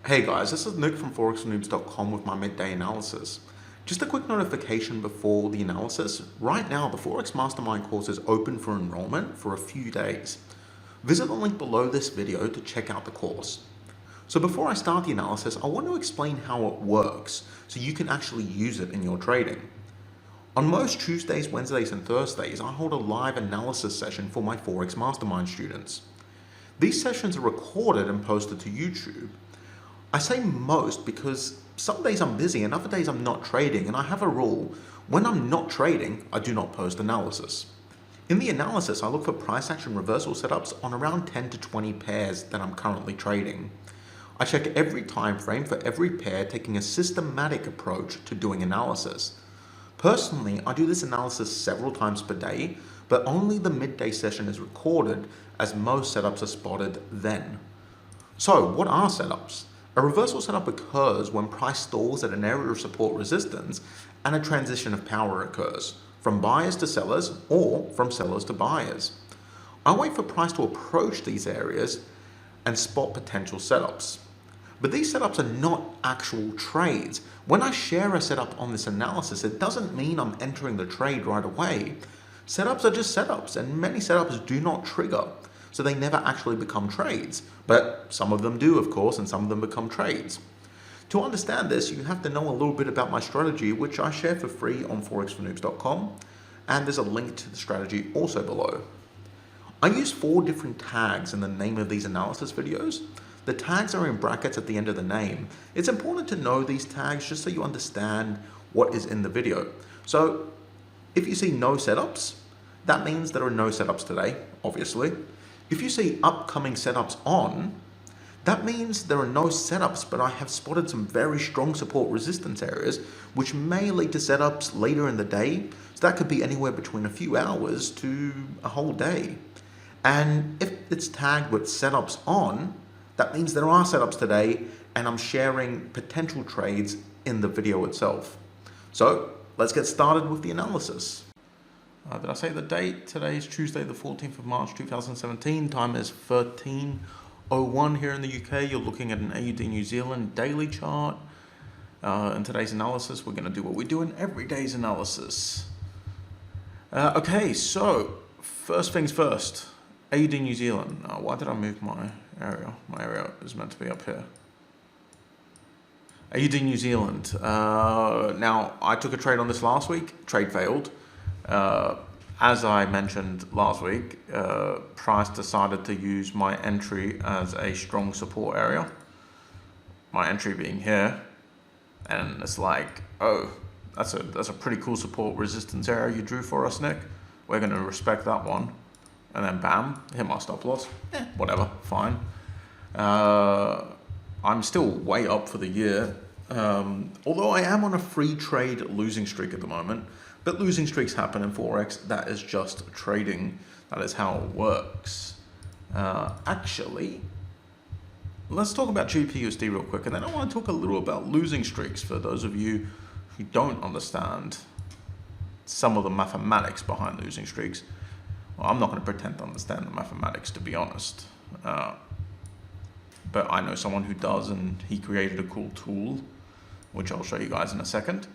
Hey guys, this is Nick from ForexNoobs.com with my midday analysis. Just a quick notification before the analysis. Right now, the Forex Mastermind course is open for enrollment for a few days. Visit the link below this video to check out the course. So before I start the analysis, I want to explain how it works so you can actually use it in your trading. On most Tuesdays, Wednesdays, and Thursdays, I hold a live analysis session for my Forex Mastermind students. These sessions are recorded and posted to YouTube. I say most because some days I'm busy and other days I'm not trading, and I have a rule: when I'm not trading, I do not post analysis. In the analysis, I look for price action reversal setups on around 10 to 20 pairs that I'm currently trading. I check every time frame for every pair, taking a systematic approach to doing analysis. Personally, I do this analysis several times per day, but only the midday session is recorded as most setups are spotted then. So what are setups? A reversal setup occurs when price stalls at an area of support resistance and a transition of power occurs, from buyers to sellers or from sellers to buyers. I wait for price to approach these areas and spot potential setups. But these setups are not actual trades. When I share a setup on this analysis, it doesn't mean I'm entering the trade right away. Setups are just setups, and many setups do not trigger, so they never actually become trades. But some of them do, of course, and some of them become trades. To understand this, you have to know a little bit about my strategy, which I share for free on forexfornoobs.com, and there's a link to the strategy also below. I use 4 different tags in the name of these analysis videos. The tags are in brackets at the end of the name. It's important to know these tags just so you understand what is in the video. So if you see no setups, that means there are no setups today, obviously. If you see upcoming setups on, that means there are no setups, but I have spotted some very strong support resistance areas, which may lead to setups later in the day. So that could be anywhere between a few hours to a whole day. And if it's tagged with setups on, that means there are setups today, and I'm sharing potential trades in the video itself. So let's get started with the analysis. Did I say the date? Today is Tuesday, the 14th of March, 2017. Time is 13:01 here in the UK. You're looking at an AUD New Zealand daily chart. In today's analysis, we're going to do what we do in every day's analysis. Okay, so first things first. AUD New Zealand. Why did I move my area? My area is meant to be up here. AUD New Zealand. Now, I took a trade on this last week. Trade failed. As I mentioned last week, price decided to use my entry as a strong support area. My entry being here, and it's like, oh, that's a pretty cool support resistance area you drew for us, Nick. We're going to respect that one, and then bam, hit my stop loss. Whatever, fine. I'm still way up for the year, although I am on a free trade losing streak at the moment. But losing streaks happen in Forex. That is just trading. That is how it works. Actually, let's talk about GBPUSD real quick. And then I want to talk a little about losing streaks for those of you who don't understand some of the mathematics behind losing streaks. Well, I'm not going to pretend to understand the mathematics, to be honest. But I know someone who does, and he created a cool tool, which I'll show you guys in a second.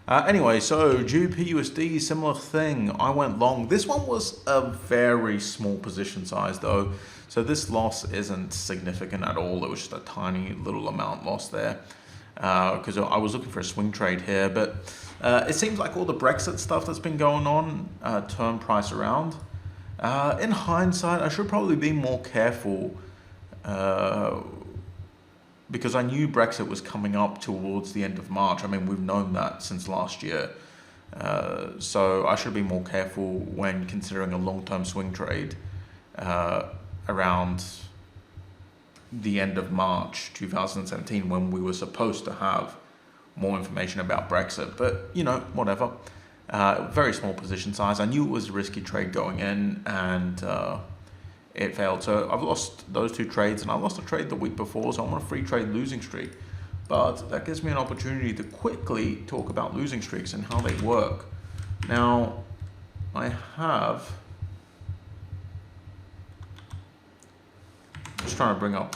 Anyway, so GBPUSD, similar thing. I went long. This one was a very small position size though, so this loss isn't significant at all. It was just a tiny little amount lost there, because I was looking for a swing trade here, but it seems like all the Brexit stuff that's been going on turned price around. In hindsight, I should probably be more careful, because I knew Brexit was coming up towards the end of March. I mean, we've known that since last year. So I should be more careful when considering a long-term swing trade around the end of March 2017, when we were supposed to have more information about Brexit. But, you know, whatever. Very small position size. I knew it was a risky trade going in, and it failed. So I've lost those 2 trades, and I lost a trade the week before, so I'm on a free trade losing streak. But that gives me an opportunity to quickly talk about losing streaks and how they work. Now, I have Just trying to bring up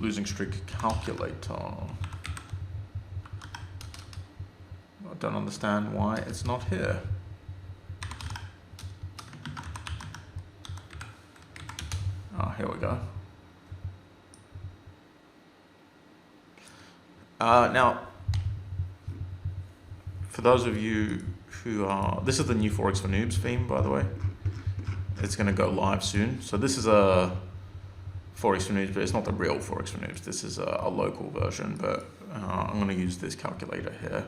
losing streak calculator. I don't understand why it's not here. Oh, here we go. Now, for those of you who are, this is the new Forex for Noobs theme, by the way. It's going to go live soon. So this is a Forex for Noobs, but it's not the real Forex for Noobs. This is a local version, but I'm going to use this calculator here.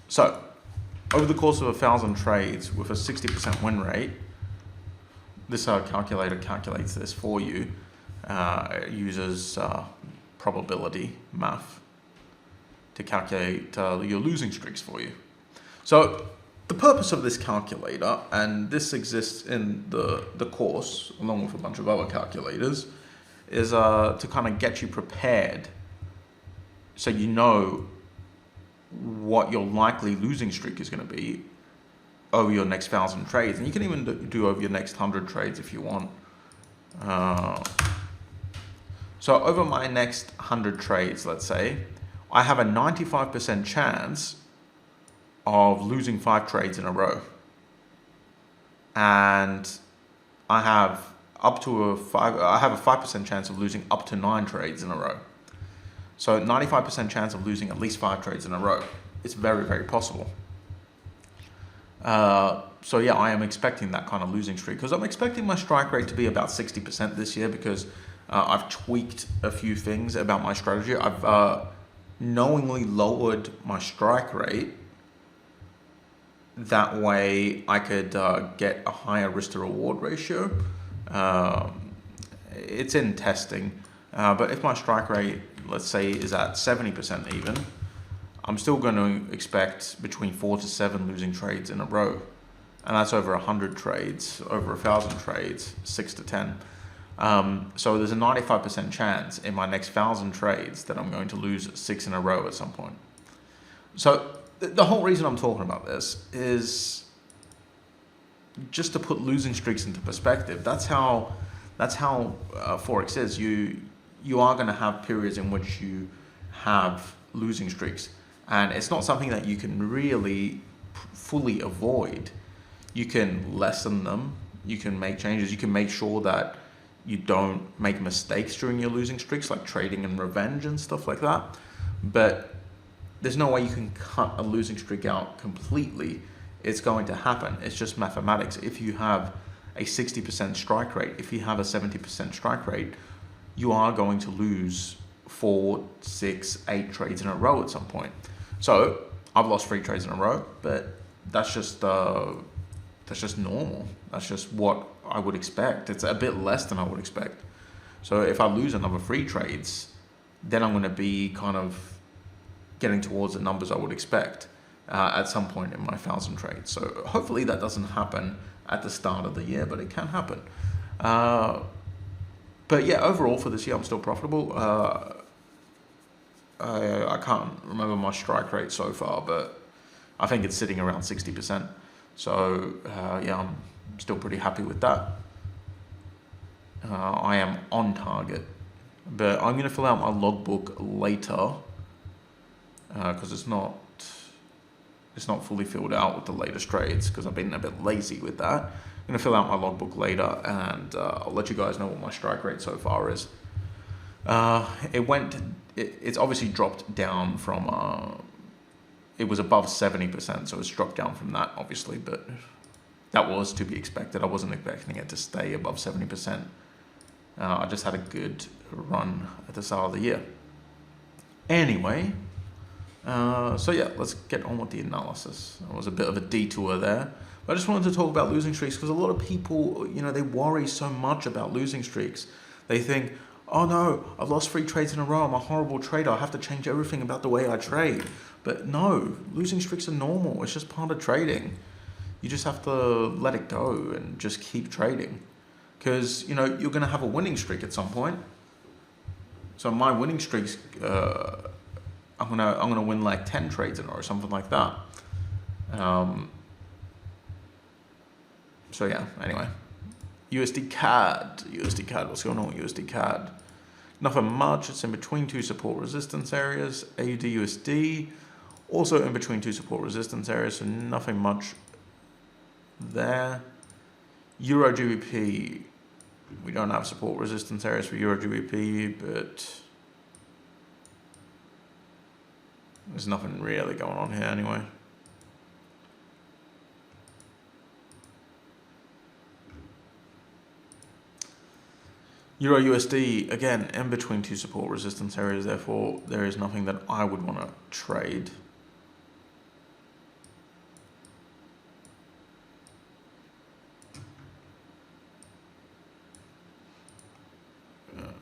So, over the course of 1,000 trades with a 60% win rate, this calculator calculates this for you. It uses probability math to calculate your losing streaks for you. So, the purpose of this calculator, and this exists in the course, along with a bunch of other calculators, is to kind of get you prepared so you know what your likely losing streak is going to be over your next 1,000 trades. And you can even do over your next 100 trades if you want. So over my next 100 trades, let's say, I have a 95% chance of losing 5 trades in a row. And I have a 5% chance of losing up to 9 trades in a row. So 95% chance of losing at least 5 trades in a row. It's very, very possible. So yeah, I am expecting that kind of losing streak because I'm expecting my strike rate to be about 60% this year because I've tweaked a few things about my strategy. I've knowingly lowered my strike rate. That way I could get a higher risk to reward ratio. It's in testing, but if my strike rate, let's say, is at 70% even, I'm still going to expect between 4 to 7 losing trades in a row. And that's over 100 trades, over 1,000 trades, 6 to 10. So there's a 95% chance in my next 1,000 trades that I'm going to lose 6 in a row at some point. So the whole reason I'm talking about this is just to put losing streaks into perspective. That's how Forex is. You are going to have periods in which you have losing streaks, and it's not something that you can really fully avoid. You can lessen them, you can make changes, you can make sure that you don't make mistakes during your losing streaks, like trading and revenge and stuff like that. But there's no way you can cut a losing streak out completely. It's going to happen. It's just mathematics. If you have a 60% strike rate, if you have a 70% strike rate, you are going to lose 4, 6, 8 trades in a row at some point. So I've lost 3 trades in a row, but that's just normal. That's just what I would expect. It's a bit less than I would expect. So if I lose another 3 trades, then I'm going to be kind of getting towards the numbers I would expect at some point in my 1,000 trades. So hopefully that doesn't happen at the start of the year, but it can happen. But yeah, overall for this year, I'm still profitable. I can't remember my strike rate so far, but I think it's sitting around 60%. So yeah, I'm still pretty happy with that. I am on target, but I'm going to fill out my logbook later because it's not fully filled out with the latest trades because I've been a bit lazy with that. I'm going to fill out my logbook later, and I'll let you guys know what my strike rate so far is. It's obviously dropped down from, it was above 70%, so it's dropped down from that, obviously, but that was to be expected. I wasn't expecting it to stay above 70%. I just had a good run at the start of the year. Anyway, so yeah, let's get on with the analysis. It was a bit of a detour there. I just wanted to talk about losing streaks because a lot of people, they worry so much about losing streaks. They think, oh no, I've lost 3 trades in a row. I'm a horrible trader. I have to change everything about the way I trade. But no, losing streaks are normal. It's just part of trading. You just have to let it go and just keep trading. Because, you're going to have a winning streak at some point. So my winning streaks, I'm gonna win like 10 trades in a row or something like that. So yeah, anyway, USD CAD. USD CAD, what's going on with USD CAD? Nothing much, it's in between two support resistance areas. AUD USD, also in between two support resistance areas, so nothing much there. Euro GBP, we don't have support resistance areas for Euro GBP, but there's nothing really going on here anyway. Euro USD, again, in between two support resistance areas, therefore there is nothing that I would want to trade.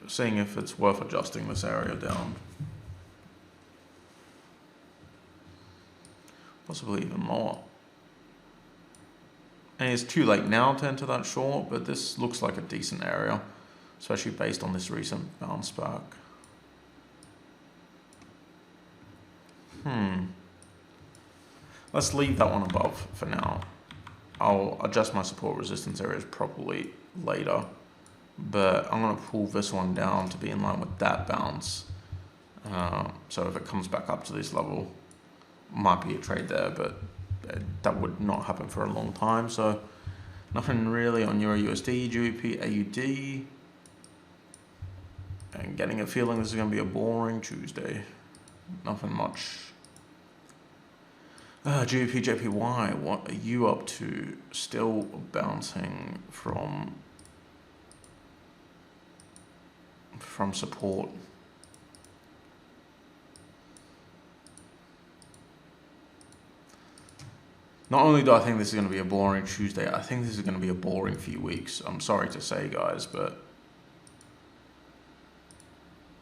Seeing if it's worth adjusting this area down. Possibly even more. And it's too late now to enter that short, but this looks like a decent area, especially based on this recent bounce back. Let's leave that one above for now. I'll adjust my support resistance areas properly later, but I'm going to pull this one down to be in line with that bounce. So if it comes back up to this level, might be a trade there, but that would not happen for a long time. So nothing really on Euro USD, GBP, AUD. And getting a feeling this is going to be a boring Tuesday. Nothing much. GBP, JPY, what are you up to? Still bouncing from support. Not only do I think this is going to be a boring Tuesday, I think this is going to be a boring few weeks. I'm sorry to say, guys, but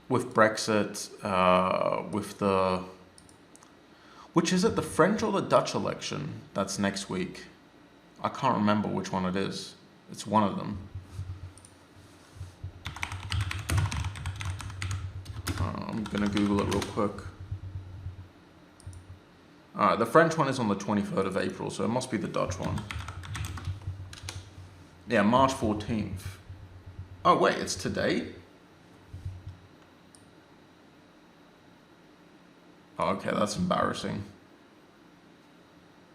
with Brexit, with the... Which is it, the French or the Dutch election that's next week? I can't remember which one it is. It's one of them. I'm going to Google it real quick. The French one is on the 23rd of April, so it must be the Dutch one. Yeah, March 14th. Oh, wait, it's today? Oh, okay, that's embarrassing.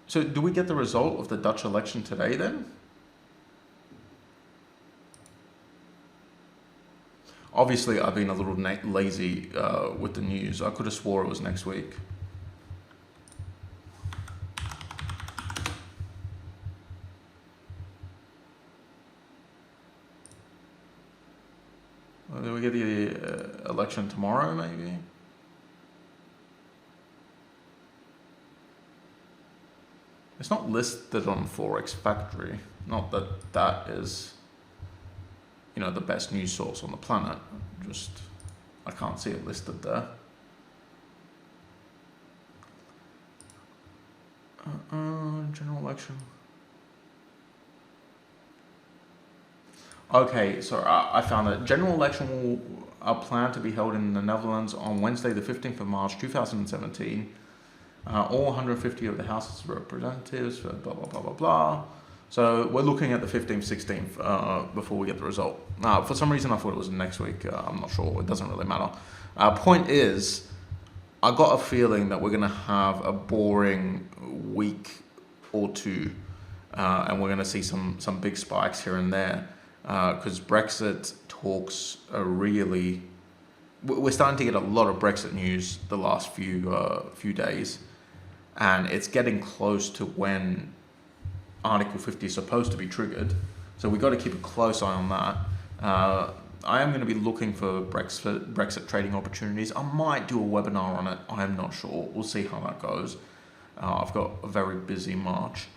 So do we get the result of the Dutch election today then? Obviously, I've been a little lazy with the news. I could have swore it was next week. Do we get the election tomorrow, maybe? It's not listed on Forex Factory. Not that that is, you know, the best news source on the planet. Just, I can't see it listed there. General election. Okay, so I found it. General election are planned to be held in the Netherlands on Wednesday, the 15th of March, 2017. All 150 of the House's representatives, blah, blah, blah, blah, blah. So we're looking at the 15th, 16th before we get the result. For some reason, I thought it was next week. I'm not sure. It doesn't really matter. Point is, I got a feeling that we're going to have a boring week or two, and we're going to see some big spikes here and there, because Brexit talks are really... We're starting to get a lot of Brexit news the last few days, and it's getting close to when Article 50 is supposed to be triggered. So we've got to keep a close eye on that. I am going to be looking for Brexit trading opportunities. I might do a webinar on it. I'm not sure. We'll see how that goes. I've got a very busy March.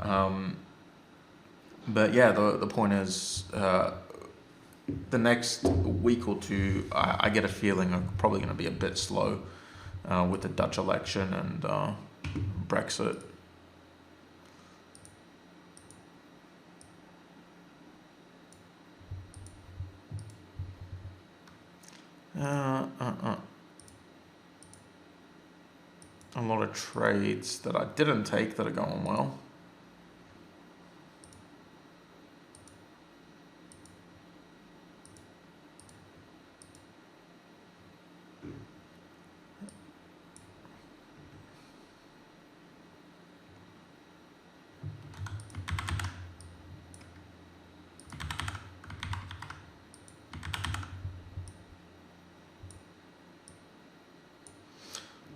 But yeah, the point is, the next week or two, I get a feeling are probably going to be a bit slow with the Dutch election and Brexit. A lot of trades that I didn't take that are going well.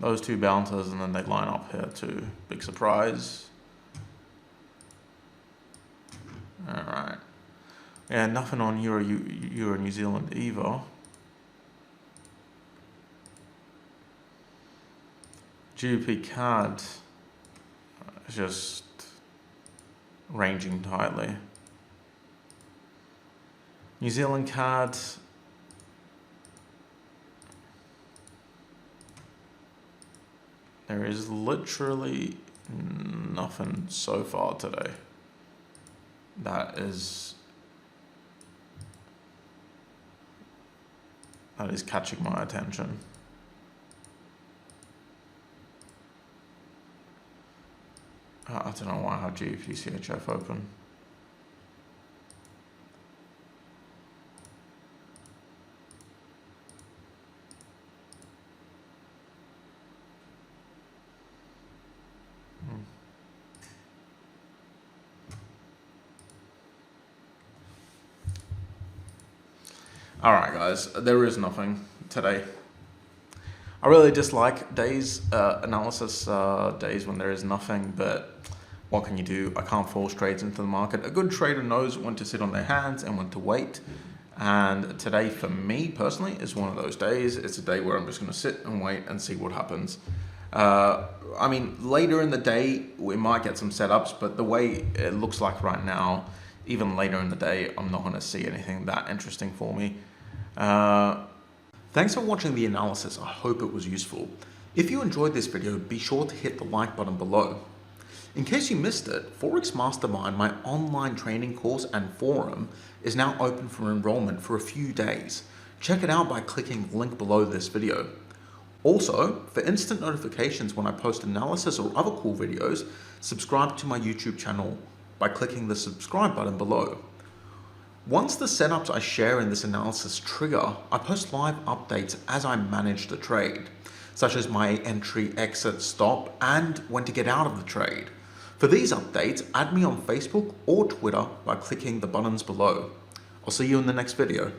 those two bouncers, and then they line up here too. Big surprise. All right. Yeah, nothing on Euro New Zealand either. GBP CAD is just ranging tightly. New Zealand CAD, there is literally nothing so far today that is catching my attention. I don't know why I have GBP CHF open. All right, guys, there is nothing today. I really dislike days, analysis days when there is nothing, but what can you do? I can't force trades into the market. A good trader knows when to sit on their hands and when to wait. And today, for me personally, is one of those days. It's a day where I'm just going to sit and wait and see what happens. I mean, later in the day, we might get some setups, but the way it looks like right now, even later in the day, I'm not going to see anything that interesting for me. Thanks for watching the analysis. I hope it was useful. If you enjoyed this video, be sure to hit the like button below. In case you missed it, Forex Mastermind, my online training course and forum, is now open for enrollment for a few days. Check it out by clicking the link below this video. Also, for instant notifications when I post analysis or other cool videos, subscribe to my YouTube channel by clicking the subscribe button below. Once the setups I share in this analysis trigger, I post live updates as I manage the trade, such as my entry, exit, stop, and when to get out of the trade. For these updates, add me on Facebook or Twitter by clicking the buttons below. I'll see you in the next video.